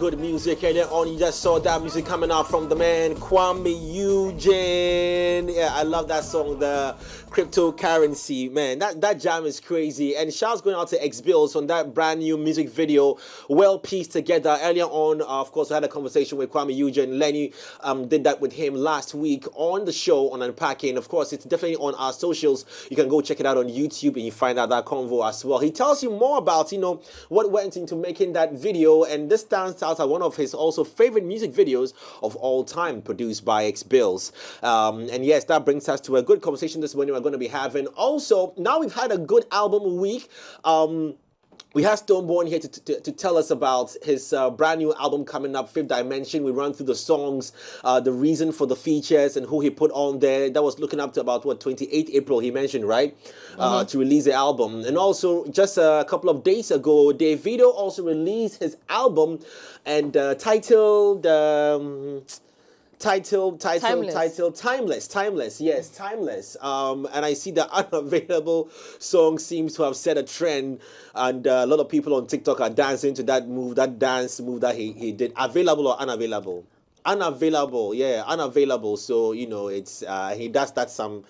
good music. Earlier on, you just saw that music coming out from the man Kwame Eugene. Yeah, I love that song, the cryptocurrency. Man, that jam is crazy. And shouts going out to X-Bills on that brand new music video, well pieced together. Earlier on, of course, I had a conversation with Kwame Eugene. Lerny did that with him last week on the show on Unpacking. Of course, it's definitely on our socials. You can go check it out on YouTube and you find out that convo as well. He tells you more about, what went into making that video, and this stands out as one of his also favorite music videos of all time, produced by X-Bills. And yes, that brings us to a good conversation this morning we're going to be having. Also, now we've had a good album week. We have Stoneborn here to tell us about his brand new album coming up, Fifth Dimension. We run through the songs, the reason for the features, and who he put on there. That was looking up to about, 28th April, he mentioned, right? To release the album. And also, just a couple of days ago, Davido also released his album and titled... Timeless. Yes, Timeless. And I see the Unavailable song seems to have set a trend, and a lot of people on TikTok are dancing to that dance move that he did. Available or unavailable? Unavailable, yeah, unavailable. So, it's he does that something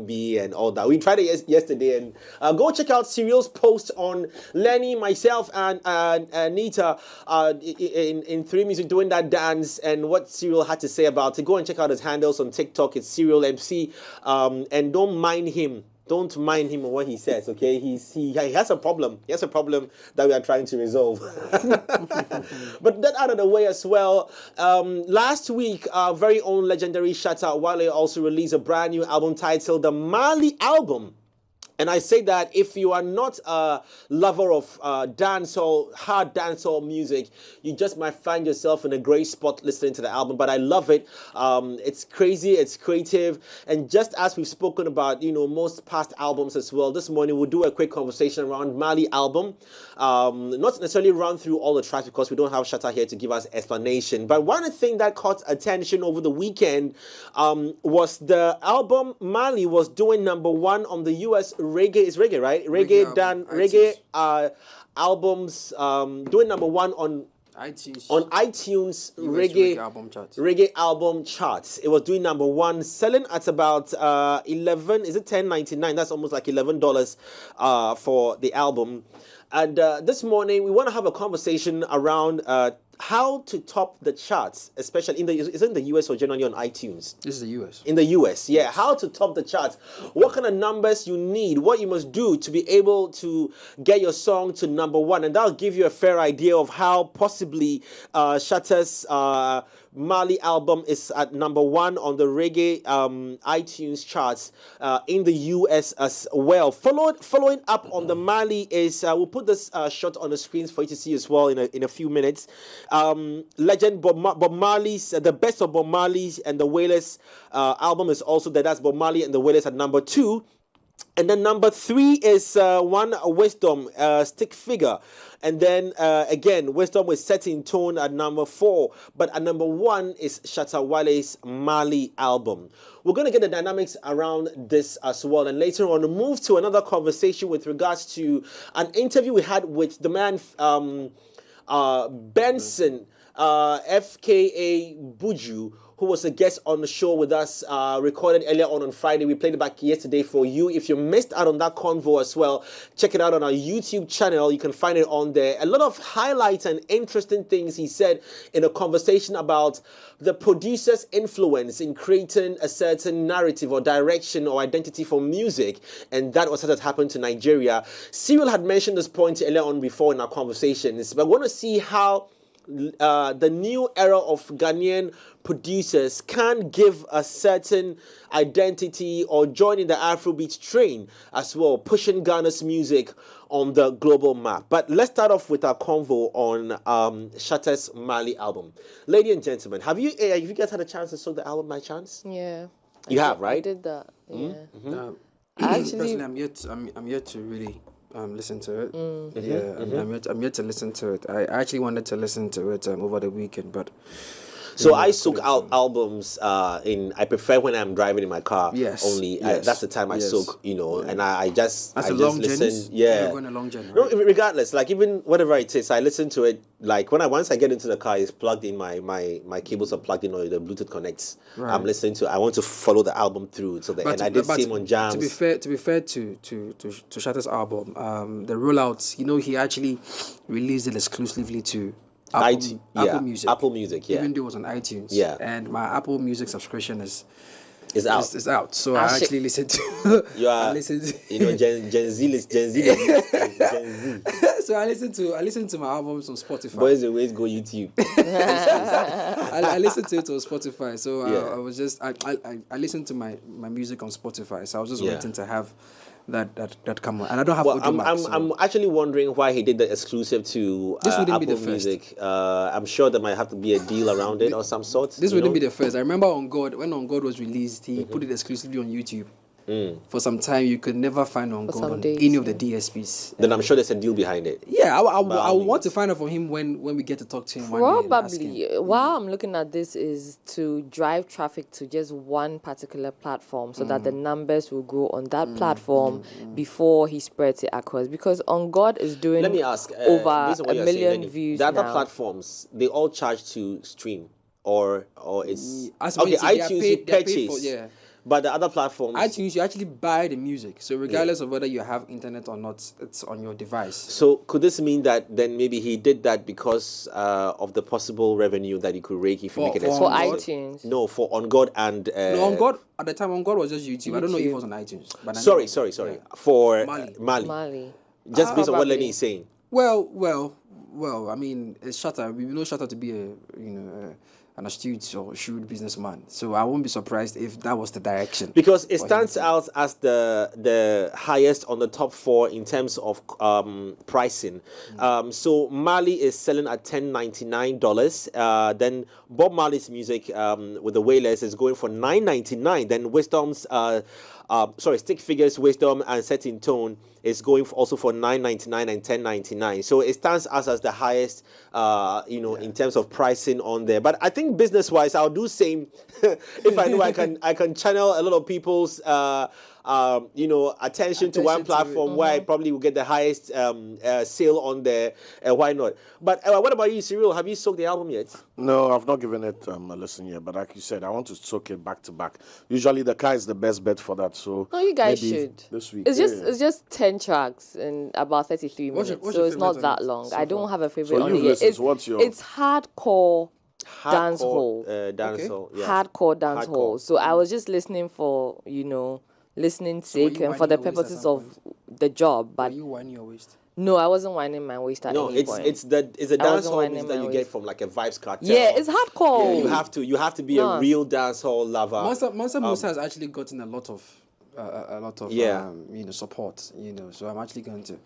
B and all that. We tried it yesterday, and go check out Serial's post on Lerny, myself, and Anita in 3 Music doing that dance and what Serial had to say about it. Go and check out his handles on TikTok. It's Serial MC, and don't mind him. Don't mind him on what he says, okay? He has a problem. He has a problem that we are trying to resolve. But that out of the way as well. Last week, our very own legendary Shatta Wale also released a brand new album titled the Maali album. And I say that if you are not a lover of hard dancehall music, you just might find yourself in a great spot listening to the album. But I love it. It's crazy, it's creative. And just as we've spoken about, most past albums as well, this morning we'll do a quick conversation around Maali album. Not necessarily run through all the tracks because we don't have Shatta here to give us explanation. But one thing that caught attention over the weekend was the album Maali was doing #1 on the US reggae, is reggae, right? Reggae albums doing #1 on iTunes reggae album charts. It was doing #1, selling at about 11. Is it $10.99? That's almost like $11 for the album. And this morning we want to have a conversation around how to top the charts, especially is it in the US or generally on iTunes? This is the US. In the US, yeah. How to top the charts. What kind of numbers you need, what you must do to be able to get your song to #1. And that'll give you a fair idea of how possibly Shatta's Maali album is at #1 on the reggae iTunes charts in the US as well. Following up on the Maali is, we'll put this shot on the screens for you to see as well in a few minutes. Legend Bob Marley's, the best of Bob Marley's and the Wailers album is also there. That's Bob Marley and the Wailers at #2. And then #3 is one Wisdom, Stick Figure. And then again, Wisdom with Setting Tone at #4. But at #1 is Shatta Wale's Maali album. We're going to get the dynamics around this as well. And later on, we'll move to another conversation with regards to an interview we had with the man Benson, FKA Buju, who was a guest on the show with us, recorded earlier on Friday. We played it back yesterday for you. If you missed out on that convo as well, check it out on our YouTube channel. You can find it on there. A lot of highlights and interesting things he said in a conversation about the producer's influence in creating a certain narrative or direction or identity for music. And that was what had happened to Nigeria. Cyril had mentioned this point earlier on before in our conversations. But I want to see how the new era of Ghanaian producers can give a certain identity or join in the Afrobeat train as well, pushing Ghana's music on the global map. But let's start off with our convo on Shatta's Maali album. Ladies and gentlemen, have you guys had a chance to soak the album by chance? Yeah. You have, right? I did that. Yeah. Mm-hmm. Personally, I'm yet to really listen to it. I'm yet to listen to it. I actually wanted to listen to it over the weekend, but So Yeah, I soak couldn't out find. albums I prefer when I'm driving in my car Yes, only. yes, That's the time I yes. soak, and That's I a just long listen. journeys. You're Yeah. going a long journey, No, right? regardless, like even whatever it is, I listen to it. Like once I get into the car, it's plugged in. My cables are plugged in, or the Bluetooth connects. I'm Right. listening to. I want to follow the album through to the But end. I did but same on to be jams. fair, to Shatta's album, the rollouts, he actually released it exclusively to Apple Yeah, Music, Apple Music. Yeah, even though it was on iTunes. yeah, And my Apple Music subscription it's out. is out, so I Actually, actually listened to. You I are, listened. To, Gen Z, Gen Z, Gen Z. so I listened to my albums on Spotify. Boys always go YouTube. I listened to it on Spotify, so Yeah. I was just I listened to my music on Spotify, so I was just Yeah. waiting to have that come on, and I don't have Well, Audiomack, so I'm actually wondering why he did the exclusive to This wouldn't be Apple the first. Music. I'm sure there might have to be a deal around it or some sort. this you wouldn't know? be the first. I remember when On God was released, he put it exclusively on YouTube. For some time, you could never find On For God some on days, any of the DSPs. Then I'm sure there's a deal behind it. Yeah, I all want to means. find out from him when we get to talk to him one day and ask him. probably while I'm looking at this is to drive traffic to just one particular platform so that the numbers will grow on that platform before he spreads it across, because On God is doing Let me ask. over Based on what a you're saying, million Lenny, views the other now. platforms, they all charge to stream, or it's As when okay. you say they are iTunes paid- you they are paid purchase, for- yeah. but the other platforms. iTunes, you actually buy the music, so regardless of whether you have internet or not, it's on your device. So could this mean that then maybe he did that because of the possible revenue that he could rake if you make it For For exclusive? iTunes. No, for On God and No, On God at the time, On God was just YouTube. I don't know if it YouTube. was on iTunes. But I sorry, know- sorry. yeah. For Maali. Maali. Just based on what Probably. Lenny is saying. Well. I mean, it's Shatta. We know Shatta to be an astute or shrewd businessman. So I won't be surprised if that was the direction. Because it for him stands to- out as the highest on the top 4 in terms of pricing. So Maali is selling at $10.99. Then Bob Marley's music with the Wailers is going for $9.99. Then Wisdom's Stick Figures, Wisdom, and Set in Tone is going also for $9.99 and $10.99. So it stands as the highest, in terms of pricing on there. But I think business-wise, I'll do same if I know I can channel a lot of people's attention to one Attention to platform where I probably will get the highest sale on there. Why not? But what about you, Cyril? Have you soaked the album yet? No, I've not given it a listen yet. But like you said, I want to soak it back to back. Usually the car is the best bet for that. So No, you guys maybe should. this week. It's yeah. just 10 tracks and about 33 What's minutes, your so it's not favourite on that it long. so I don't far? have a favorite So on you've it yet. listened. So what's your- It's hardcore dance hall. Dance hall. Yeah. Hardcore dance Hardcore. hall. So I was just listening for listening sake you and for the whining your waist at purposes some of the job. Are But you whining your waist? no, I wasn't winding my waist at No, any point. it's a dance wasn't hall winding music that my you get waist. from like a Vibes Cartel. Yeah, it's hardcore. Yeah, you have to be a No. real dance hall lover. Mansa Musa has actually gotten a lot of Yeah. support. So I'm actually going to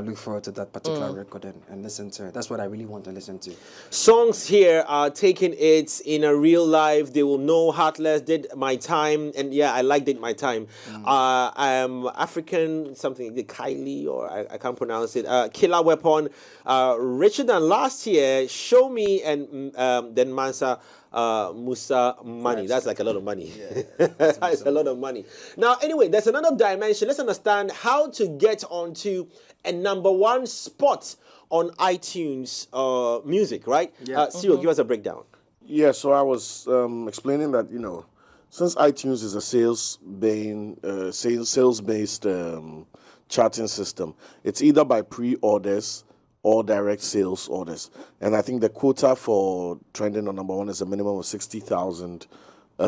look forward to that particular record and listen to it. That's what I really want to listen to. Songs here are taking it in a real life. They will know Heartless did My Time, and yeah, I liked it My Time. I am African something, the Kylie, or I can't pronounce it. Killer Weapon, richer than last year. Show Me, and then Mansa. Musa money. That's like a lot of money. That's a lot of money. Now, anyway, there's another dimension. Let's understand how to get onto a #1 spot on iTunes music, right? Yeah. Cyril, give us a breakdown. Yeah, so I was explaining that since iTunes is a sales-based charting system, it's either by pre-orders or direct sales orders. And I think the quota for trending on #1 is a minimum of 60,000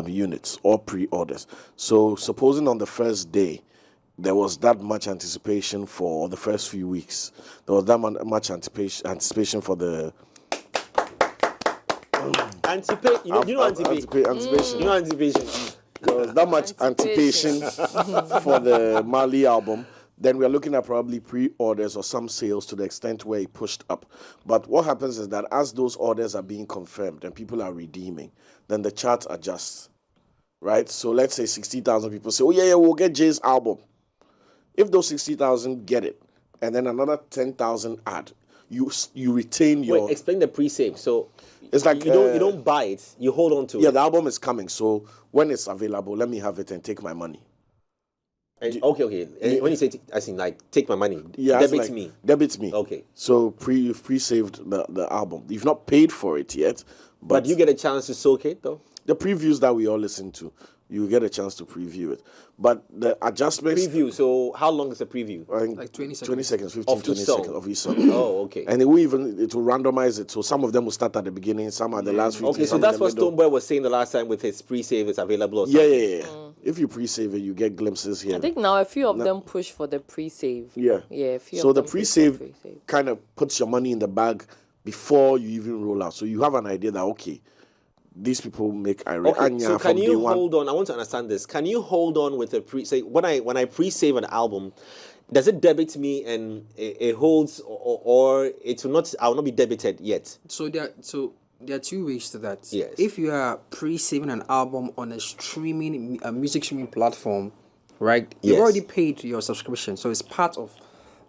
units or pre-orders. So supposing on the first day there was that much anticipation for the first few weeks, there was that much anticipation for the Anticipate. You know anticipate. anticipation. You know anticipation. There was that much anticipation for the Maali album. Then we are looking at probably pre-orders or some sales to the extent where it pushed up. But what happens is that as those orders are being confirmed and people are redeeming, then the chart adjusts, right? So let's say 60,000 people say, oh yeah, we'll get Jay's album. If those 60,000 get it, and then another 10,000 add, you retain your. Wait, explain the pre-save. So It's like you don't buy it. You hold on to yeah, it. the album is coming, so when it's available, let me have it and take my money. And, okay. And when you say, as in like, take my money, Yeah, debit like, me. Debit me. Okay. So you've pre-saved the album. You've not paid for it yet, But you get a chance to soak it, though? the previews that we all listen to, you get a chance to preview it. But the adjustments. Preview. So how long is the preview? I think Like 20 seconds. 20 seconds, 15, Of each 20 song? seconds of each song. Oh, okay. And it will randomize it. So some of them will start at the beginning, some at the last 15. Okay, so some that's in the what middle. Stoneboy was saying the last time with his pre-save is available or Yeah, something. yeah. If you pre-save it, you get glimpses here. I think now a few of them push for the pre-save. Yeah. Yeah, a few So of the them push for pre-save pre-save. kind of puts your money in the bag before you even roll out. So you have an idea that, okay, these people make Okay, so from can you day one. hold on? I want to understand this. Can you hold on with a pre-say when I pre-save an album? Does it debit me and it holds, or it will not? I will not be debited yet. So there are two ways to that. Yes. If you are pre-saving an album on a music streaming platform, right? You've Yes. already paid your subscription, so it's part of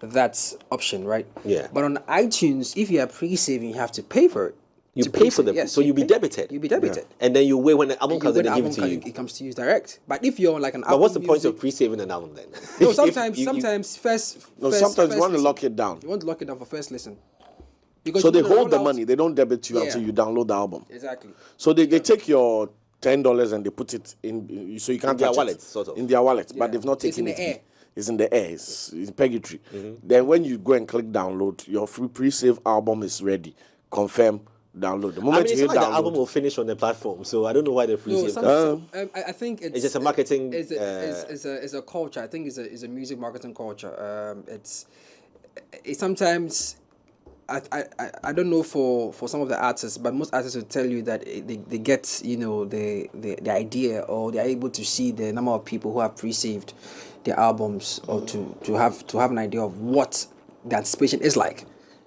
that option, right? Yeah. But on iTunes, if you are pre-saving, you have to pay for it. You To pay for pre-save, the yes, so you you'll be pay. debited. You'll be debited. And then you wait when the album comes When and the they give album it to you. it comes to you direct. But if you're on like an But Apple what's the point Music, of pre-saving an album then? no, If sometimes you- first No, first- sometimes first you want to listen. lock it down. You want to lock it down for first listen. Because So you they wanna hold the roll out- money. They don't debit you Yeah. until you download the album. Exactly. So they take your $10 and they put it in, so you can't In their touch wallet, it. sort of. In their wallet, Yeah. but they've not It's taken in it. the air. It's in the air. It's purgatory. Then when you go and click download, your free pre-save album is ready. Confirm, download. The I moment mean, it's you not hit like the album download, will finish on the platform, so I don't know why the No, pre-save. I think it's just a marketing, It's a culture. I think it's a music marketing culture. It's sometimes. I don't know for some of the artists, but most artists will tell you that they get the idea, or they are able to see the number of people who have pre-saved their albums, or to have an idea of what the anticipation is like,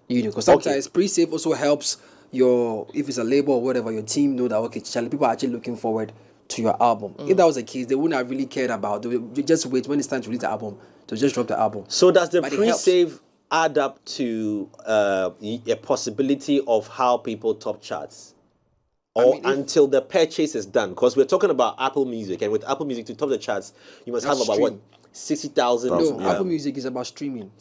because sometimes pre-save also helps if it's a label or whatever, your team know that, okay, Charlie, people are actually looking forward to your album. If that was the case, they wouldn't have really cared about. They would just wait when it's time to release the album to just drop the album. So does the But it helps. pre-save add up to a possibility of how people top charts? Or mean, until the purchase is done? Because we're talking about Apple Music, and with Apple Music to top the charts, you must have That's about what, stream. 60,000? No, Apple Music is about streaming.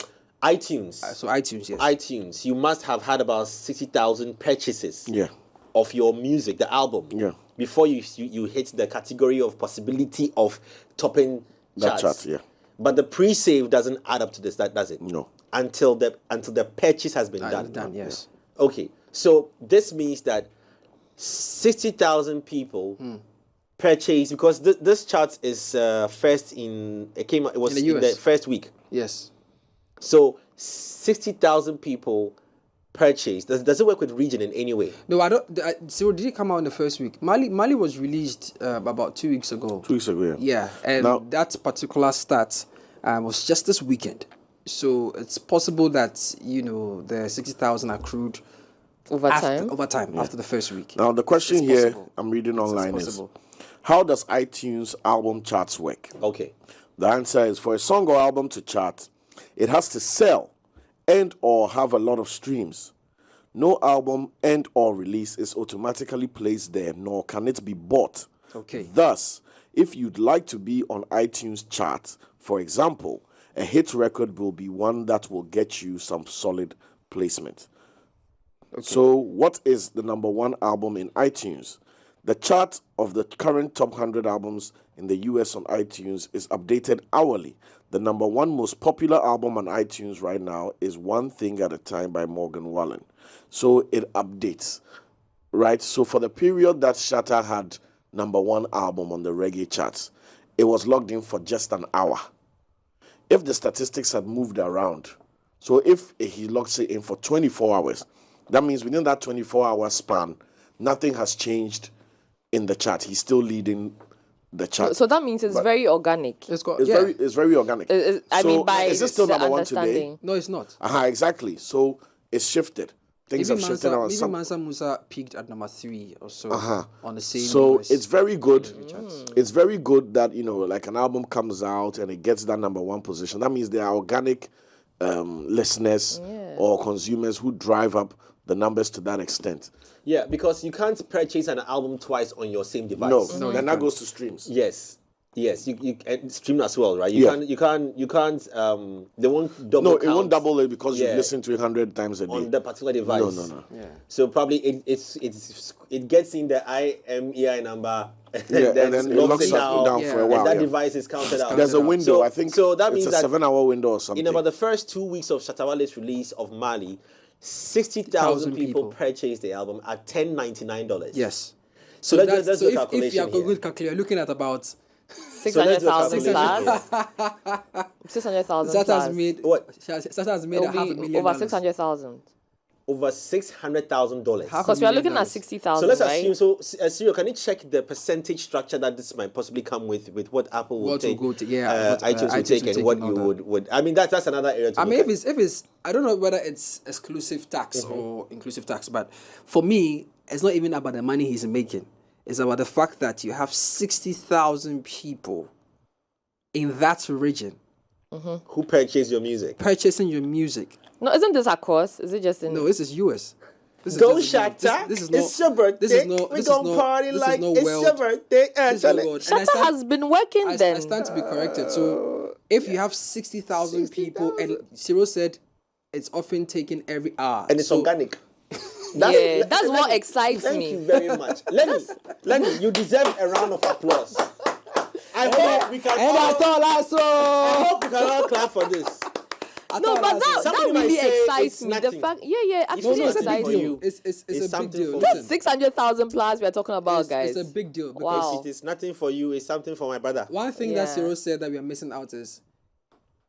iTunes. So iTunes, yes. iTunes, you must have had about 60,000 purchases yeah, of your music, the album, Yeah. before you hit the category of possibility of topping that charts. chart, yeah. But the pre-save doesn't add up to this, does it? No. Until the purchase has been done. Done, yes. Okay, so this means that 60,000 people purchased, because this chart is first it was In the in the US. first week. Yes. So 60,000 people purchased. Does it work with region in any way? No, I don't. So did it come out in the first week? Maali was released about 2 weeks ago. 2 weeks ago, yeah. Yeah, and Now- that particular stat was just this weekend. So it's possible that the 60,000 accrued Over time. after the first week. Now the question It's here possible. I'm reading online is, possible. how does iTunes album charts work? Okay. The answer is, for a song or album to chart, it has to sell and or have a lot of streams. No album and or release is automatically placed there, nor can it be bought. Okay. Thus, if you'd like to be on iTunes chart, for example, a hit record will be one that will get you some solid placement. So what is the number one album in iTunes? The chart of the current top 100 albums in the US on iTunes is updated hourly. The number one most popular album on iTunes right now is One Thing at a Time by Morgan Wallen. So it updates, right? So for the period that Shatta had number one album on the reggae charts, it was logged in for just an hour. If the statistics had moved around, so if he logs it in for 24 hours, that means within that 24-hour span, nothing has changed in the chart. He's still leading the chart. So that means it's very organic. It's got It's very organic. I So, mean, by is it still the number one today? understanding. no, it's not. Exactly. So it's shifted. Things Even have shifted around. Even Mansa Musa peaked at number 3 or so on the same. So US. it's very good. It's very good that like an album comes out and it gets that number one position. That means there are organic listeners or consumers who drive up the numbers to that extent. Yeah, because you can't purchase an album twice on your same device. No, then that goes to streams. Yes, you and stream as well, right? You can't. They won't double. No, it won't double it because you've listened to it 100 times a day on the particular device. No. Yeah. So probably it gets in the IMEI number. And then it locks down for a while. And that device is counted out. There's a window, I think. So that means it's a 7-hour window or something. In about the first 2 weeks of Shatta Wale's release of Maali, 60,000 people purchased the album at $10.99. Yes. So let's do a calculation if you are here. good calculator, you're looking at about 600,000 plus. 600,000 That plus. has made What? That has made It'll a be $500,000. over 600,000. Over $600,000. Because we are looking at 60,000. So let's right? assume. So, Cyril, can you check the percentage structure that this might possibly come with what Apple would take, what iTunes would take, and what you would. I mean, that's another area to I look mean, at. if it's, I don't know whether it's exclusive tax or inclusive tax, but for me, it's not even about the money he's making. It's about the fact that you have 60,000 people in that region Who purchased your music? purchasing your music. No, isn't this across? Is it just in? No, this is US. Go Shatta! This is not. It's your birthday. This is not. We This gonna is not. party This like is not it's world. your birthday. This is not world. And I Shatta stand- has been working I then. stand to be corrected. So if you have 60,000 people, and Cyril said it's often taken every hour, And it's so organic. That's what excites Thank me. you very much. Lenny, you deserve a round of applause. I hope we can And that's all I I saw. hope we can all clap for this. No, but that Somebody might really say excites it's me. The nothing. fact, actually not It's a big excites for me. deal. you. It's It's a big something deal. for Listen, That's 600,000 plus we are talking about, guys. it's a big deal. Because Wow. It is nothing for you. It's something for my brother. one thing that Cyril said that we are missing out is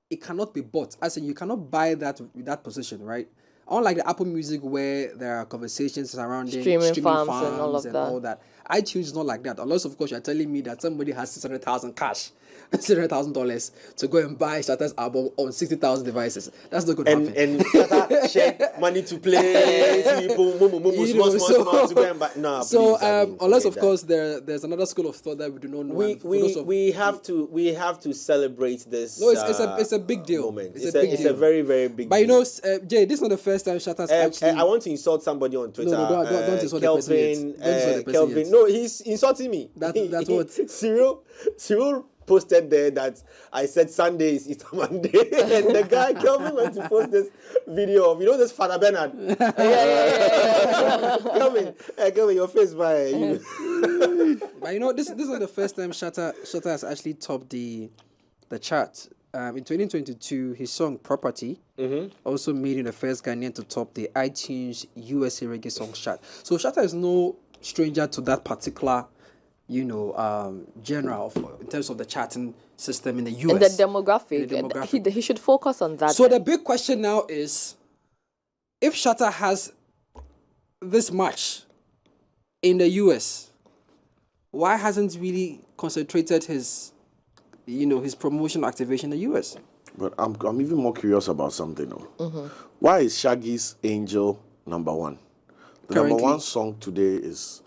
it cannot be bought. As in, you cannot buy that position, right? Unlike the Apple Music where there are conversations surrounding Streaming farms and all of that. iTunes is not like that. Unless, of course, you're telling me that somebody has 600,000 cash, $600,000 to go and buy Shatta's album on 60,000 devices. That's not going to happen. And Shatta share money to play. Small to go and buy. No, So, please, I mean, unless, forget of course, there's another school of thought that we do not know. we have to celebrate this. No, it's a big deal. Moment. It's a big It's deal. a very, very big. But deal. Jay, this is not the first time Shatta's actually. I want to insult somebody on Twitter. No, don't insult the person yet. Don't insult the person Kelvin. yet. No, he's insulting me. That's what. Cyril posted there that I said Sunday is Easter Monday, and the guy Kelvin went to post this video of this Father Bernard. Kelvin, your face by you. But this is not the first time Shatta has actually topped the chart. In 2022, his song "Property" also made him the first Ghanaian to top the iTunes USA Reggae Songs chart. So Shatta is no stranger to that particular, genre in terms of the charting system in the US. And the demographic. He should focus on that. So the big question now is, if Shatta has this much in the US, why hasn't he really concentrated his promotion activation in the US? But I'm even more curious about something. Why is Shaggy's Angel number one? The Currently. number one song today is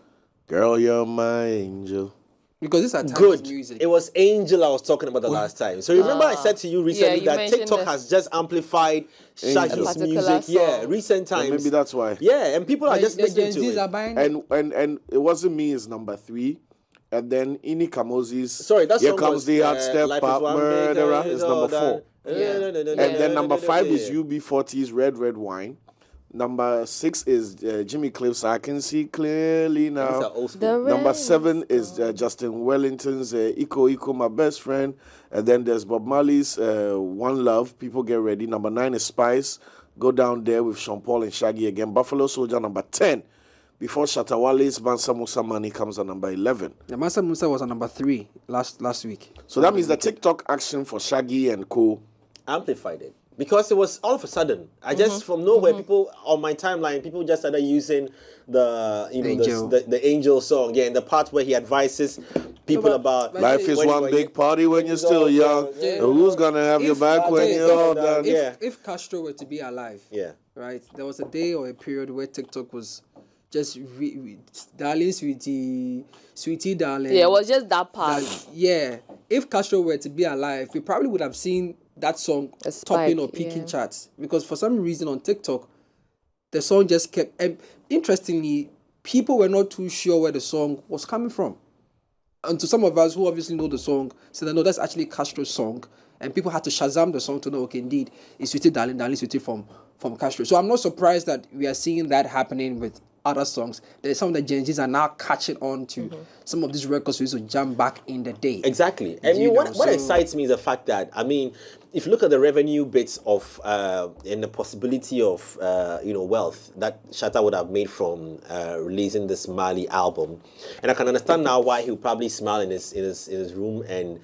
"Girl, You're My Angel." Because this is Good. music. It was Angel I was talking about the last time. So remember I said to you recently you that mentioned TikTok it. has just amplified Shaggy's particular music. Yeah, song. recent times. Maybe that's why. Yeah, and people are just the listening Gen to Zs are it. buying it. And It Wasn't Me is number 3. And then Ini Kamozi's Sorry, that Here song Comes was, the Hard Step Life Up is One Murderer Big is All number 4. that. And then number 5 is UB40's Red Red Wine. Number 6 is Jimmy Cliff's I Can See Clearly These Now. are old school. Number 7 is Justin Wellington's Iko My Best Friend. And then there's Bob Marley's One Love, People Get Ready. Number 9 is Spice, Go Down There with Sean Paul and Shaggy again. Buffalo Soldier, number 10. Before Shatta Wale's Mansa Musa Money comes at number 11. The Mansa Musa was on number 3 last week. So that means the TikTok action for Shaggy and co. Amplified it. Because it was all of a sudden. I just from nowhere, people on my timeline, people just started using the Angel. the Angel song. Yeah, in the part where he advises people about Life is when you one were big party when you're still young. Yeah. Who's gonna have your back when you're all done? Yeah. If Castro were to be alive, Yeah. right, there was a day or a period where TikTok was just darling, sweetie, darling. Yeah, it was just that part. If Castro were to be alive, we probably would have seen that song A spike, topping or peaking yeah. charts, because for some reason on TikTok, the song just kept. And interestingly, people were not too sure where the song was coming from. And to some of us who obviously know the song, said, no, that's actually Castro's song. And people had to Shazam the song to know, okay, indeed, it's Sweetie Darling, Darling Sweetie from Castro. So I'm not surprised that we are seeing that happening with other songs. There's some of the Gen Zs are now catching on to some of these records we used to jam back in the day. Exactly. I mean, what excites me is the fact that, I mean, if you look at the revenue bits of and the possibility of wealth that Shatta would have made from releasing this Maali album, and I can understand now why he'll probably smile in his room and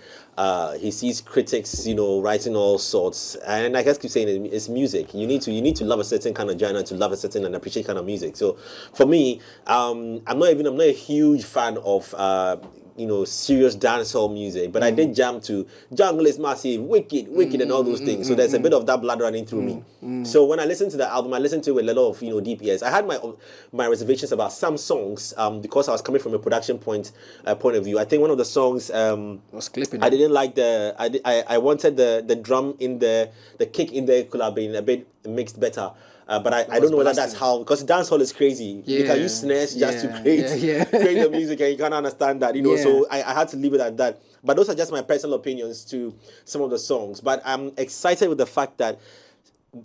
he sees critics, writing all sorts. And I guess keep saying it's music. You need to love a certain kind of genre to love a certain and appreciate kind of music. So for me, I'm not a huge fan of serious dancehall music, but I did jam to Jungle is Massive, Wicked, and all those things. So there's a bit of that blood running through me. So when I listened to the album, I listened to it with a lot of DPS. I had my reservations about some songs because I was coming from a production point of view. I think one of the songs was clipping. I didn't like I wanted the drum in the kick in there could have been a bit mixed better. But I don't know whether that's how, because dancehall is crazy. You can use snares just to create the music, and you can't understand that, So I had to leave it at that. But those are just my personal opinions to some of the songs. But I'm excited with the fact that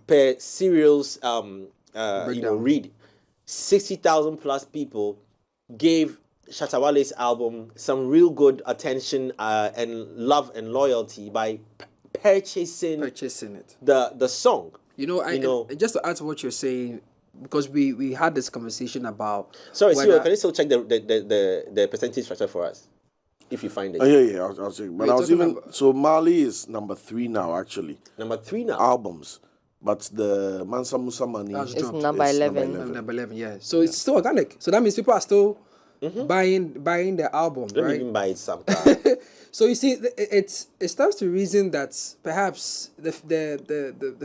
per Serial's read, 60,000 plus people gave Shatta Wale's album some real good attention and love and loyalty by purchasing it. The song. Just to add to what you're saying, because we had this conversation about. Sorry, Cyril, can you still check the percentage structure for us, if you find it? Yeah, I'll check. But so Maali is number 3 now, actually. Number 3 now. Albums, but the Mansa Musa Money is number 11. Number 11, yeah. So it's still organic. So that means people are still buying the album, Don't right? even buy it sometimes. So you see, it stands to reason that perhaps the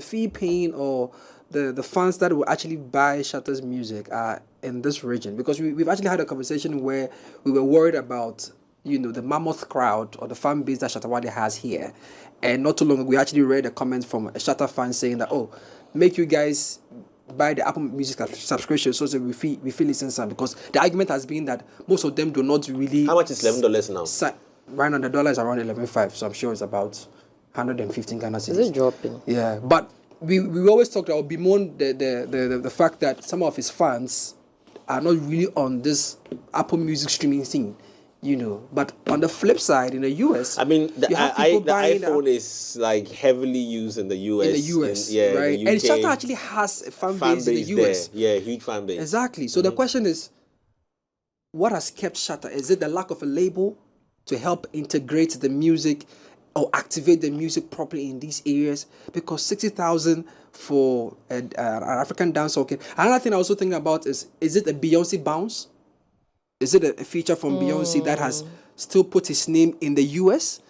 fee paying or the fans that will actually buy Shatta's music are in this region, because we've actually had a conversation where we were worried about the mammoth crowd or the fan base that Shatta Wale has here, and not too long ago we actually read a comment from a Shatta fan saying that, make you guys buy the Apple Music subscription so that we feel listen some, because the argument has been that most of them do not really. How much is $11 now? Right now the dollar is around 11.5, so I'm sure it's about 115 Ghana cedis. Is it dropping? Yeah, but we always talked about bemoan the fact that some of his fans are not really on this Apple Music streaming thing, But on the flip side, in the US, I mean, the iPhone is like heavily used in the US. In the US, right? The UK, and Shatta actually has a fan base in the US. There. Yeah, huge fan base. Exactly. So the question is, what has kept Shatta? Is it the lack of a label to help integrate the music or activate the music properly in these areas? Because 60,000 for an African dancehall. Another thing I also think about is it a Beyonce bounce? Is it a feature from Beyonce that has still put his name in the US?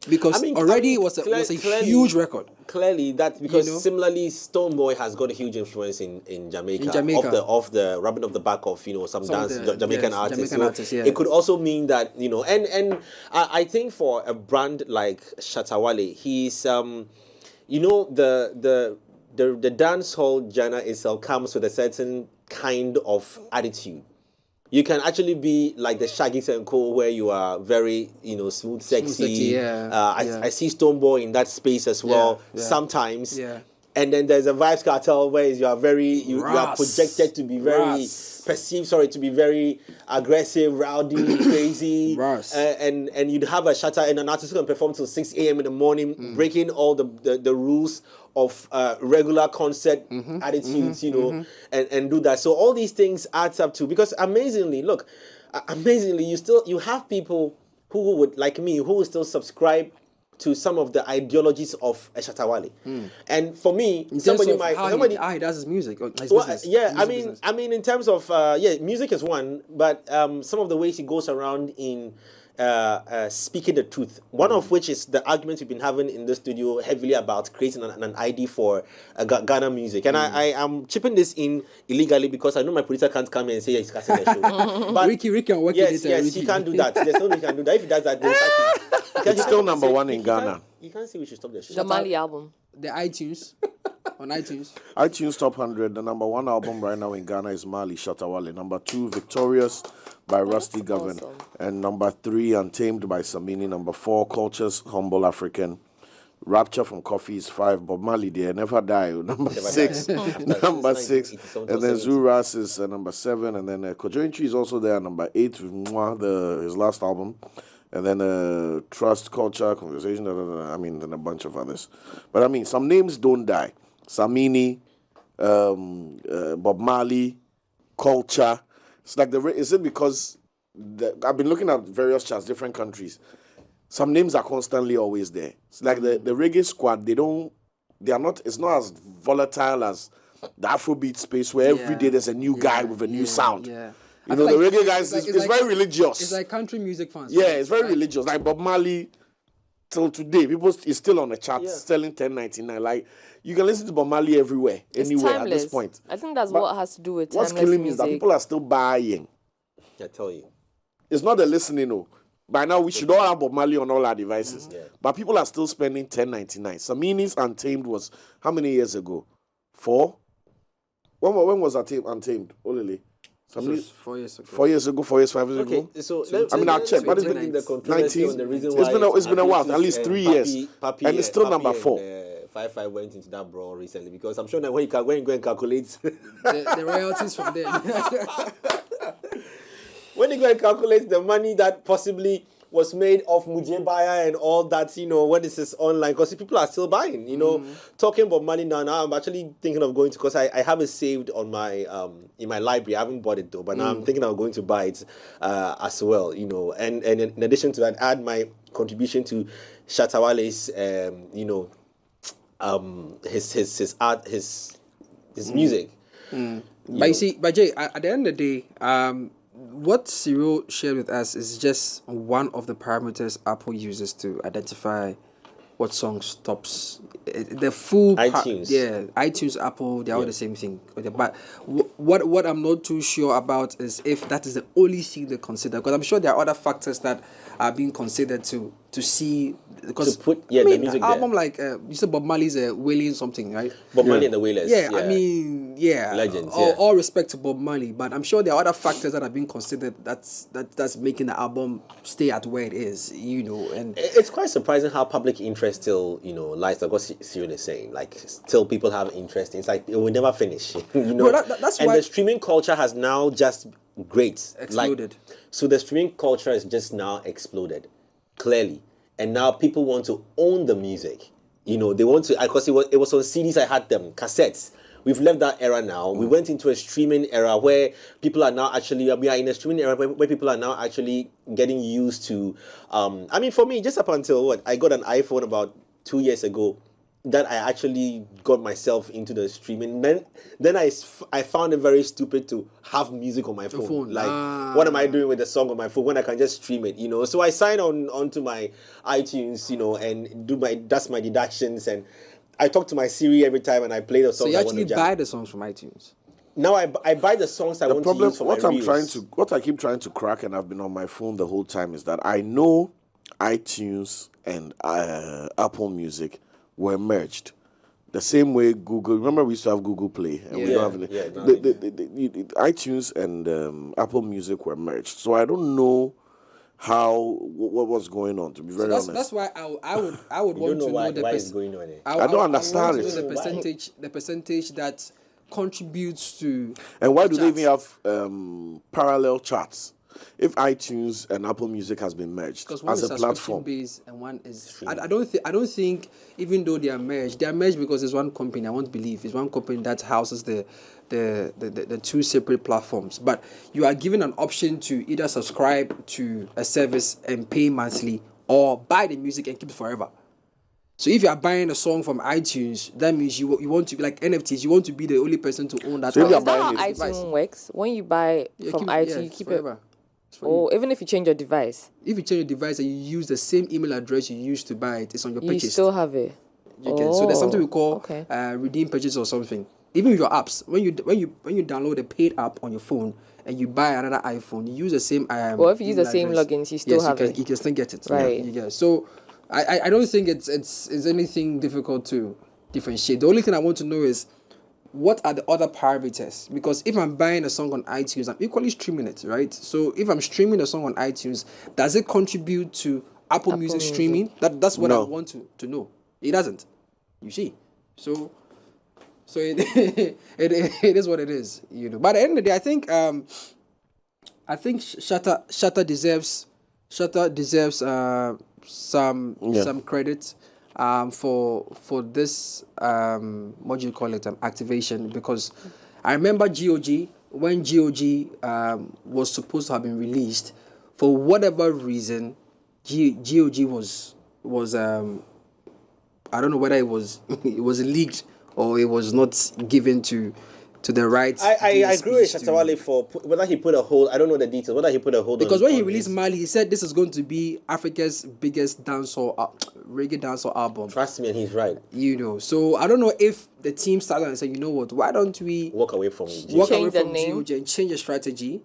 Because it was a huge record. Clearly, that's because similarly, Stonebwoy has got a huge influence in Jamaica. Off the rubbing of the back of some Jamaican artists. It could also mean that and I think for a brand like Shatta Wale, he's the dancehall genre itself comes with a certain kind of attitude. You can actually be like the Shaggy's and Co, where you are very, smooth, sexy. I see Stonebwoy in that space as well sometimes. Yeah. And then there's a Vibes Cartel where you are projected to be very to be very aggressive, rowdy, crazy. And you'd have a Shatta and an artist who can perform till 6 a.m. in the morning, breaking all the rules of regular concert attitudes, and do that. So all these things adds up to, because amazingly, you have people who would, like me, who will still subscribe to some of the ideologies of Shatta Wale. And for me, somebody he does his music, or his business. Yeah, I mean, in terms of music is one, but some of the ways he goes around in speaking the truth. One of which is the argument we've been having in the studio heavily about creating an ID for Ghana music. And I am chipping this in illegally because I know my producer can't come in and say he's casting the show. But Ricky can work yes, it. Yes, he can't do that. There's no way he can do that. If he does that, then it's still number one in Ghana. You can't say we should stop the show. The Maali album. The iTunes. On iTunes. iTunes Top 100, the number one album right now in Ghana is Maali, Shatta Wale. Number 2, Victorious by Rusty Govan. Awesome. And number 3, Untamed by Samini. Number 4, Culture's Humble African. Rapture from Coffee is 5. Bob Marley, They Never Die. Number 6. Number 6. And then Zuras is number 7. And then Kojo Tree is also there, number 8. His last album. And then Trust, Culture, Conversation, then a bunch of others. But some names don't die. Samini, Bob Marley, Culture. It's like is it because I've been looking at various charts, different countries. Some names are constantly always there. It's like the reggae squad. It's not as volatile as the Afrobeat space where every day there's a new guy with a new sound. Yeah. The reggae guys it's very religious. It's like country music fans. Yeah, it's very religious. Like Bob Marley, till today, people is still on the charts selling 10.99. Like you can listen to Bob Marley everywhere, anywhere at this point. I think that's what has to do with what's timeless killing me music. is that people are still buying. I tell you, it's not the listening. No, by now we should all have Bob Marley on all our devices. Yeah. But people are still spending 10.99. Samini's Untamed was how many years ago? 4. When was Untamed? Olele. 4 years ago. 4 years ago, 4 years, 5 years ago. Okay, so I'll check. What is the controversy on the reason why it's been a while, at least 3 years, and it's still number 4. 5 went into that brawl recently because I'm sure that when you go and calculate the royalties from them. When you go and calculate the money that possibly was made off Mujebaya and all that, when this is online, because people are still buying, talking about money now I'm actually thinking of going to, because I have it saved on my, in my library. I haven't bought it though, but now I'm thinking of going to buy it as well, and in addition to that, add my contribution to Shatta Wale's, his art, his music. But you see, Jay, at the end of the day, what Cyril shared with us is just one of the parameters Apple uses to identify what song stops. The full iTunes. iTunes, Apple, they're all the same thing. But what I'm not too sure about is if that is the only thing they consider, because I'm sure there are other factors that are being considered to see, because to put the music album there. Like you said Bob Marley's Wailing something, right? Bob Marley and the Wailers. Legends. All respect to Bob Marley, but I'm sure there are other factors that are being considered that's making the album stay at where it is, and it's quite surprising how public interest still, lies. Like what Cyril is saying, like still people have interest. It's like it will never finish, that's and why the streaming culture has now just exploded. So the streaming culture has just now exploded, clearly, and now people want to own the music. They want to, because it was on CDs. I had them cassettes. We've left that era now. We went into a streaming era where people are now actually, we are in a streaming era where people are now actually getting used to, for me, just up until I got an iPhone about 2 years ago, that I actually got myself into the streaming. Then I found it very stupid to have music on my phone. Like, what am I doing with the song on my phone when I can just stream it, So I signed onto my iTunes, and that's my deductions, and I talk to my Siri every time, and I play the songs. So you actually buy the songs from iTunes? Now I buy the songs I want to use for my reels. What I keep trying to crack, and I've been on my phone the whole time, is that I know iTunes and Apple Music were merged. The same way Google. Remember, we used to have Google Play, and we don't have the iTunes and Apple Music were merged. So I don't know what was going on. To be very honest, that's why I would want to know why it's going on. I don't understand it. The percentage that contributes to. And why do they even have parallel charts? If iTunes and Apple Music has been merged as a platform, based and one is I don't think even though they are merged because it's one company. I won't believe it's one company that houses the two separate platforms. But you are given an option to either subscribe to a service and pay monthly, or buy the music and keep it forever. So if you are buying a song from iTunes, that means you want to be like NFTs. You want to be the only person to own that. So is that how iTunes works? When you buy from iTunes, you keep forever. Oh, even if you change your device, If you change your device and you use the same email address you used to buy it, it's on your you purchase. still have it. So there's something we call okay. redeem purchase or something. Even with your apps, when you download a paid app on your phone and you buy another iPhone, you use the same. Well, if you use the same logins, you still have it. You can still get it. Right. You get it. So I don't think it's anything difficult to differentiate. The only thing I want to know is what are the other parameters? Because if I'm buying a song on iTunes, I'm equally streaming it, right? So if I'm streaming a song on iTunes, does it contribute to Apple Music streaming? That's what I want to know. It doesn't. You see, so it is what it is. But at the end of the day, I think Shatta deserves some credit for this what do you call it, activation, because I remember GOG, when GOG was supposed to have been released, for whatever reason GOG was I don't know whether it was leaked or it was not given to the right. I agree with Shatta Wale for whether he put a hold. I don't know the details. Whether he put a hold because on, when he released Maali, he said this is going to be Africa's biggest dancehall reggae dancehall album. Trust me, and he's right. So I don't know if the team started and said, you know what, why don't we walk away from GOG and change the strategy,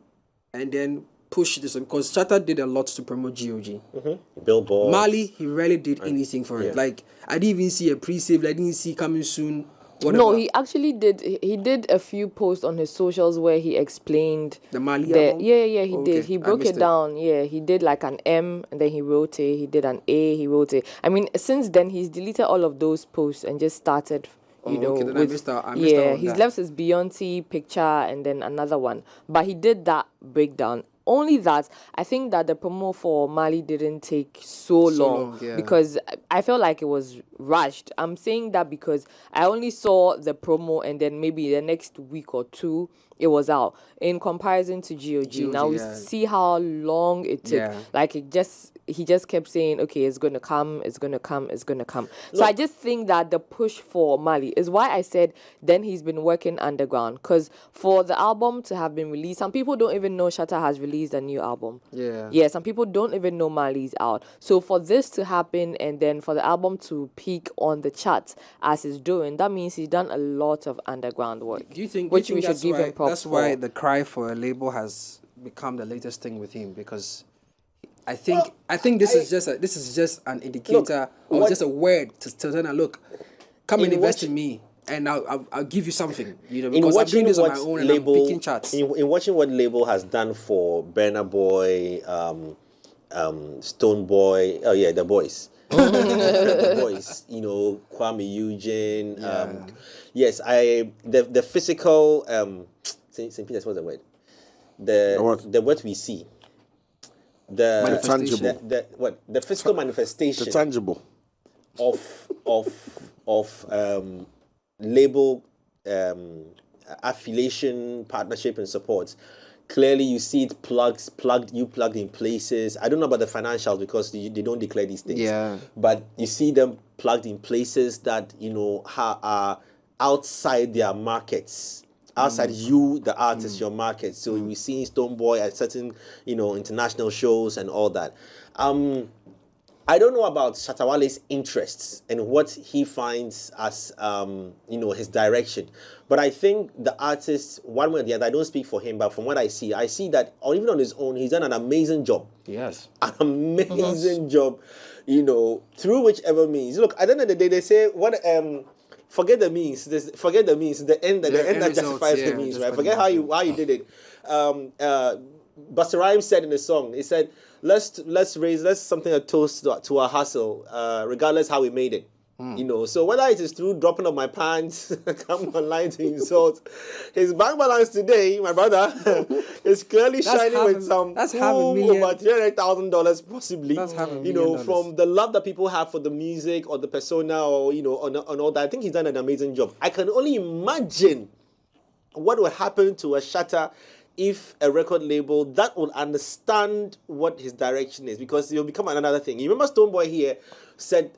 and then push this one, because Shatta did a lot to promote GOG. Billboard. Maali, he rarely did anything for it. Like, I didn't even see a pre-save. I didn't see coming soon. Whatever. No, he actually did. He did a few posts on his socials where he explained the Maali album. Yeah, he did. He broke it down. Yeah, he did like an M, and then he wrote it. He did an A, he wrote it. I mean, since then he's deleted all of those posts and just started. I missed he's left his Beyonce picture and then another one. But he did that breakdown. Only that, I think that the promo for Maali didn't take so long because I felt like it was rushed. I'm saying that because I only saw the promo and then maybe the next week or two it was out. In comparison to GOG, now we see how long it took. Yeah. Like he just kept saying, okay, it's going to come, it's going to come, it's going to come. So I just think that the push for Maali is why I said then he's been working underground. Because for the album to have been released, some people don't even know Shatta has released a new album. Yeah, some people don't even know Maali's out. So for this to happen and then for the album to peak on the charts as it's doing, that means he's done a lot of underground work. Do you think we should give him props? That's why the cry for a label has become the latest thing with him, because I think this is just an indicator or just a word to tell them, look, come and invest in me and I'll give you something, because I'm doing this on my own and I'm picking charts. In watching what label has done for Burna Boy, Stone Boy, the boys. The boys, Kwame Eugene. Yes, the physical St. Peter's, what's the word? The what we see. The tangible. The physical manifestation. The tangible. Of label affiliation, partnership, and support. Clearly, you see it plugged in places. I don't know about the financials because they don't declare these things. Yeah. But you see them plugged in places that are outside their markets. Outside you, the artist, your market. So we see Stonebwoy at certain, international shows and all that. I don't know about Shatta Wale's interests and what he finds as, his direction. But I think the artist, one way or the other, I don't speak for him, but from what I see that, or even on his own, he's done an amazing job. Yes. An amazing job, through whichever means. Look, at the end of the day, they say, forget the means. Forget the means. The end that justifies the means, right? Forget how you did it. Busta Rhymes said in the song, he said, let's raise something a toast to our hustle, regardless how we made it. So whether it is through dropping of my pants, come online to insult, his bank balance today, my brother, is clearly shining with some over $300,000 possibly. From the love that people have for the music or the persona or on all that. I think he's done an amazing job. I can only imagine what will happen to a Shatta if a record label that will understand what his direction is, because it will become another thing. You remember Stonebwoy here said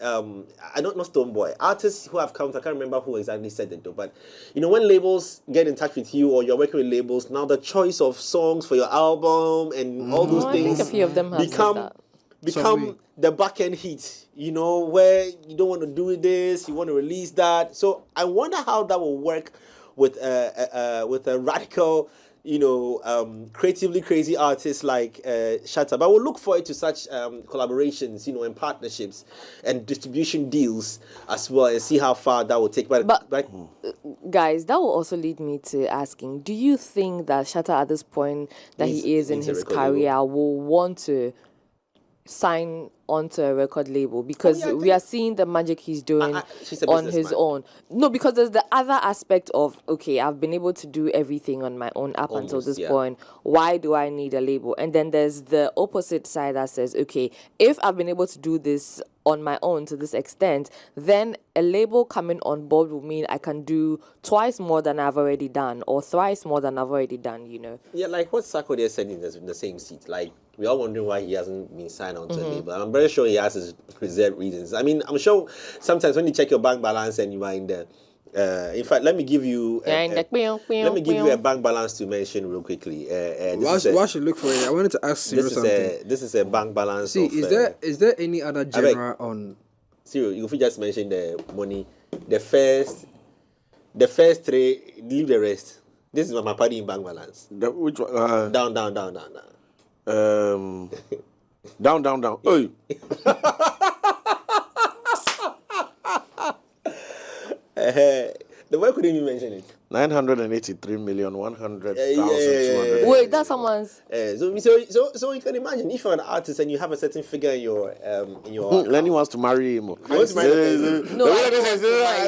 I don't know Stonebwoy, artists who have come, I can't remember who exactly said it though, but when labels get in touch with you or you're working with labels, now the choice of songs for your album and all those things, I think a few of them have said become the back end heat, where you don't want to do this, you want to release that. So I wonder how that will work with a radical, creatively crazy artists like Shatta. But we'll look forward to such collaborations, and partnerships and distribution deals as well, and see how far that will take. But guys, that will also lead me to asking: do you think that Shatta, at this point that he is in his career, will want to sign onto a record label? Because we are seeing the magic he's doing on his own. No, because there's the other aspect of, okay, I've been able to do everything on my own up until this point. Why do I need a label? And then there's the opposite side that says, okay, if I've been able to do this on my own to this extent, then a label coming on board will mean I can do twice more than I've already done, or thrice more than I've already done, Yeah, like what Sarkodie said in the same seat. Like, we're all wondering why he hasn't been signed onto a label. I'm very sure he has his reserved reasons. I mean, I'm sure sometimes when you check your bank balance and you are in the... in fact, let me give you a bank balance to mention real quickly. Why should look for it? I wanted to ask Cyril something. This is a bank balance. See, is there any other genre on... Cyril, if you just mention the money, the first three, leave the rest. This is my party in bank balance. Which one? Down. Down. Hey. The why couldn't you mention it? 983,100,200. Wait, that's someone's. So you can imagine if you're an artist and you have a certain figure in your Lenny wants to marry him. No, I want to marry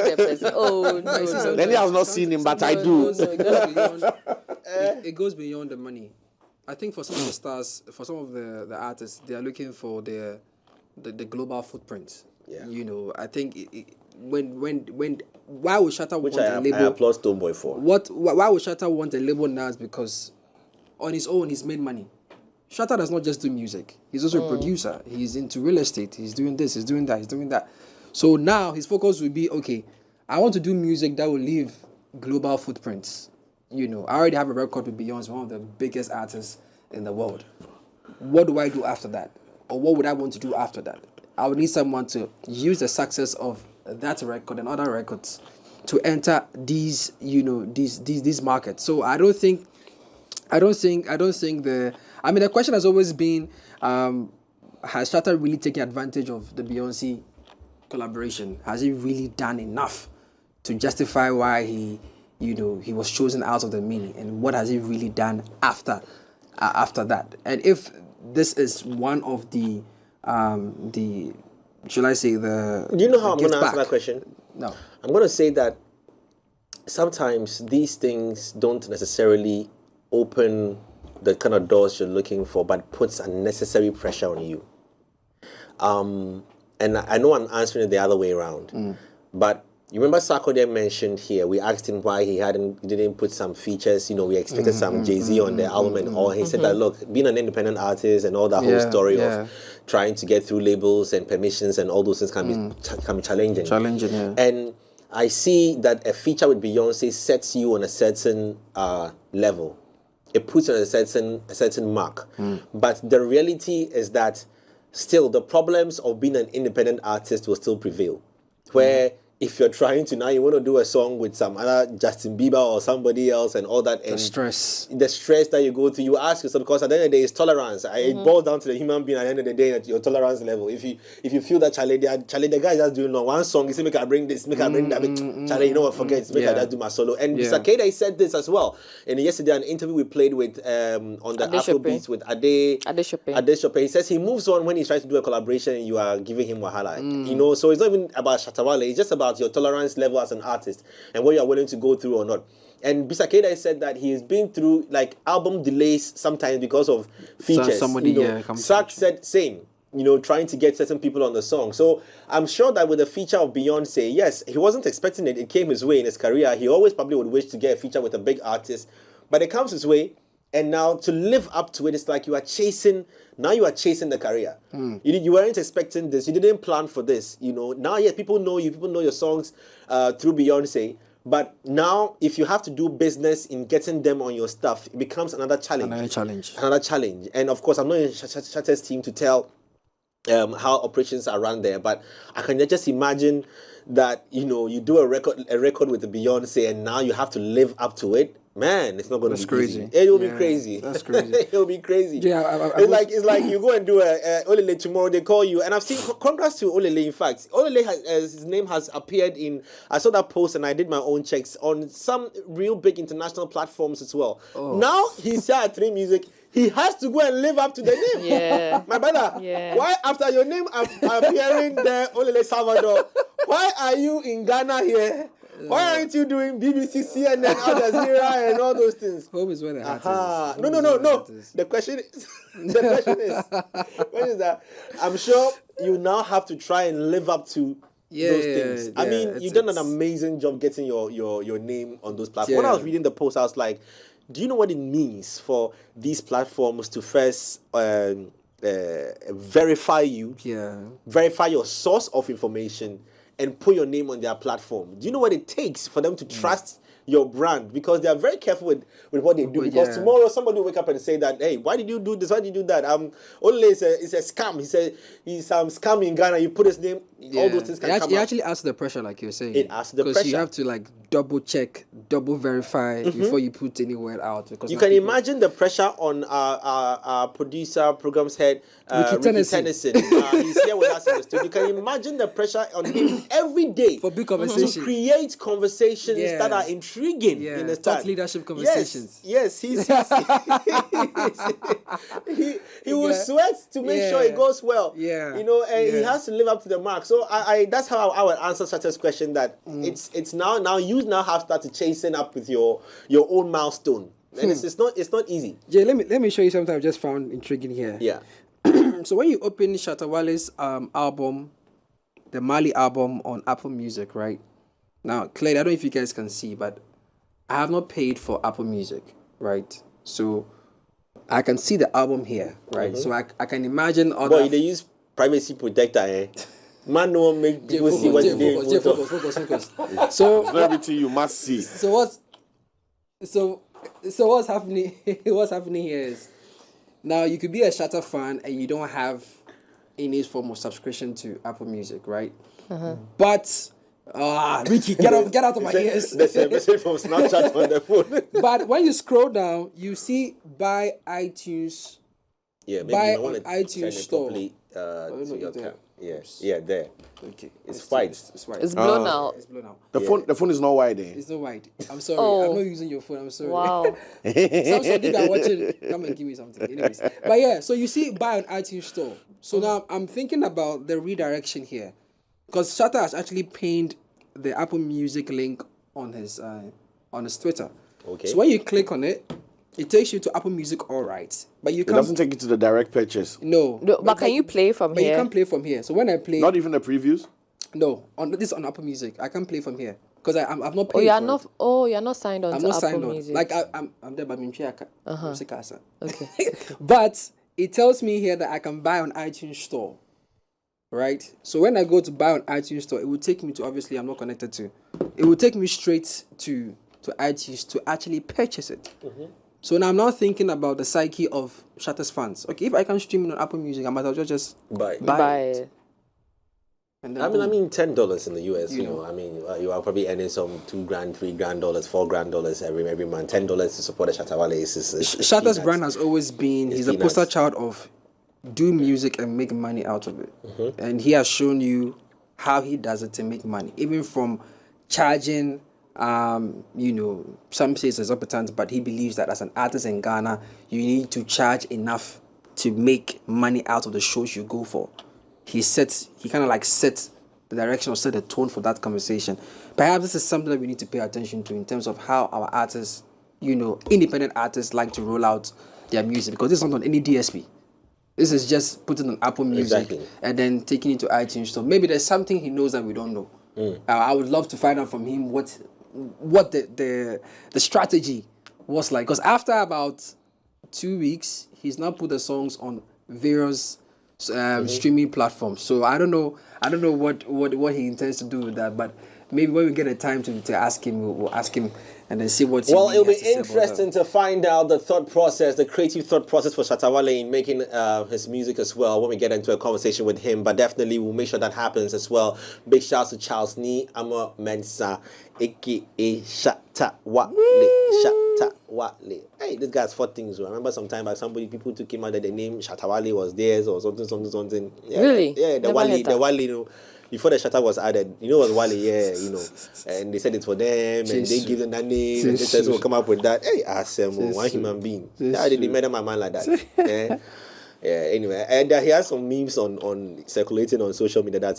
the person. Oh no. Lenny has not seen him, but I do. It goes beyond the money. I think for some of the stars, for some of the artists, they are looking for the global footprint. Yeah. I think why would Shatta want a label? I applaud Stonebwoy for. Why would Shatta want a label now? Is because on his own he's made money. Shatta does not just do music. He's also a producer. He's into real estate. He's doing this. He's doing that. He's doing that. So now his focus will be, okay, I want to do music that will leave global footprints. I already have a record with Beyonce, one of the biggest artists in the world. What do I do after that? Or what would I want to do after that? I would need someone to use the success of that record and other records to enter these markets. So I don't think the question has always been, has Shatta really taken advantage of the Beyonce collaboration? Has he really done enough to justify why he was chosen out of the mini, and what has he really done after that? And if this is one of the should I say the... Do you know how I'm going to answer that question? No. I'm going to say that sometimes these things don't necessarily open the kind of doors you're looking for, but puts unnecessary pressure on you. And I know I'm answering it the other way around, but you remember Sarkodie mentioned here, we asked him why he didn't put some features, we expected some Jay-Z on the album and all. He said that, look, being an independent artist and all that whole story of trying to get through labels and permissions and all those things can be challenging. Challenging, yeah. And I see that a feature with Beyonce sets you on a certain level. It puts you on a certain mark. But the reality is that still the problems of being an independent artist will still prevail. Where if you're trying to now, you want to do a song with some other Justin Bieber or somebody else and all that. And the stress that you go through, you ask yourself, because at the end of the day, it's tolerance. It boils down to the human being at the end of the day at your tolerance level. If you feel that Charlie, the guy just doing one song, he said, make I bring this, make I bring that. Charlie, you know what, forget, make I just do my solo. And Sakeda said this as well. And yesterday, an interview we played with on the Afrobeats with Ade Shope. He says he moves on when he tries to do a collaboration and you are giving him wahala. So it's not even about Shatta Wale, it's just about your tolerance level as an artist and what you're willing to go through or not. And Bisakeda said that he has been through like album delays sometimes because of features. Sak said same, trying to get certain people on the song. So I'm sure that with the feature of Beyonce, yes, he wasn't expecting it. It came his way in his career. He always probably would wish to get a feature with a big artist, but it comes his way. And now to live up to it, it's like you are chasing the career. You weren't expecting this. You didn't plan for this. Now, yes, people know you. People know your songs through Beyonce. But now, if you have to do business in getting them on your stuff, it becomes another challenge. Another challenge. And of course, I'm not in Shatta's team to tell how operations are run there, but I can just imagine that you do a record with the Beyonce, and now you have to live up to it. Man, it's not going to be crazy. Easy. It will be crazy. That's crazy. It will be crazy. Yeah, it's like you go and do a Olele tomorrow. They call you, and I've seen. Congrats to Olele. In fact, Olele his name has appeared in. I saw that post, and I did my own checks on some real big international platforms as well. Now he's here at 3 Music. He has to go and live up to the name. Yeah. My brother. Yeah. Why after your name appearing there, Olele Salvador? Why are you in Ghana here? Why aren't you doing BBC, CNN, Al Jazeera, and all those things? Home is where the heart is. No. The question is that I'm sure you now have to try and live up to those things. Yeah, I mean, you've done an amazing job getting your name on those platforms. When I was reading the post, I was like, do you know what it means for these platforms to first verify you, verify your source of information, and put your name on their platform? Do you know what it takes for them to trust your brand? Because they are very careful with what they do. Because tomorrow somebody will wake up and say that, hey, why did you do this? Why did you do that? Olele is a scam. He said he's scamming in Ghana. You put his name, all those things can come out. It actually adds to the pressure, like you're saying. It adds to the pressure. Because you have to double check, double verify before you put any word out. Because you can imagine the pressure on our producer, programs head, Ricky Tennyson. He's here with us in the studio. You can imagine the pressure on him every day for big conversations, to create conversations that are intriguing in the thought leadership conversations. Yes, he will sweat to make sure it goes well. And he has to live up to the mark. So I that's how I would answer Shatta's question. That it's now you now have started chasing up with your own milestone, and it's not easy. Jay, let me show you something I just found intriguing here. Yeah. So when you open Shatta Wale's album, the Maali album on Apple Music, right? Now, Clay, I don't know if you guys can see, but I have not paid for Apple Music, right? So I can see the album here, right? So I can imagine other... Boy, they use privacy protector, eh? Man, no one make people see what they focus. So everything you must see. So what's happening? What's happening here is now you could be a Shatta fan and you don't have any form of subscription to Apple Music, right? But Ricky, get out of my ears. There's a message from Snapchat on the phone. But when you scroll down, you see buy iTunes. Yeah, maybe buy I want on iTunes Store. Yeah, there. Okay. It's white. It's white. It's blown out. It's blown out. The phone is not wide, eh? It's not wide. I'm sorry. I'm not using your phone. I'm sorry. Wow. Samsung, if you're watching, come and give me something. Anyways. But yeah, so you see buy on iTunes Store. So now I'm thinking about the redirection here. Because Shatta has actually pinned the Apple Music link on his Twitter. Okay. So when you click on it, it takes you to Apple Music, all right. But you can't. It doesn't take you to the direct purchase. No. But can you play from here? But you can't play from here. So when I play, not even the previews. No, this on Apple Music. I can't play from here because I've not paid. You're not signed on. I'm to not Apple signed Music. on. Like I'm there, but Okay. But it tells me here that I can buy on iTunes Store. Right? So when I go to buy on iTunes Store, it will take me to, obviously I'm not connected to, it will take me straight to iTunes to actually purchase it. So now I'm now thinking about the psyche of Shatta's fans. Okay, if I can stream it on Apple Music, I might as well just buy it. And then I mean, $10 in the US. You know, I mean, you are probably earning some $2,000, $3,000, $4,000 every month. $10 to support a Shatta Wale is Shatta's brand has always been. He's a poster child of do music and make money out of it, and he has shown you how he does it to make money, even from charging. Some say it's exorbitant, but he believes that as an artist in Ghana, you need to charge enough to make money out of the shows you go for. He kind of like sets the direction or set the tone for that conversation. Perhaps this is something that we need to pay attention to in terms of how our artists, independent artists like to roll out their music, because this is not on any DSP. This is just putting on Apple Music and then taking it to iTunes Store. Maybe there's something he knows that we don't know. I would love to find out from him what the strategy was like. Because after about 2 weeks, he's now put the songs on various streaming platforms. So I don't know what he intends to do with that, but maybe when we get a time to ask him, we'll ask him and then see what. Well, it'll be interesting to find out the thought process, the creative thought process for Shatta Wale in making his music as well when we get into a conversation with him. But definitely we'll make sure that happens as well. Big shouts to Charles Ni Ama Mensa, aka Shatta Wale. Shatta Wale. Hey, this guy's fought things. I remember sometime by people took him out that the name Shatta Wale was theirs or something. Yeah, really? Yeah, the Wale, you know. Before the Shatta was added, you know, it was Wale, yeah, you know, and they said it's for them, and they give them that name, and this person will come up with that. Hey, Asemo, one human being. They made up my mind like that. Yeah. Anyway, and he has some memes on circulating on social media that's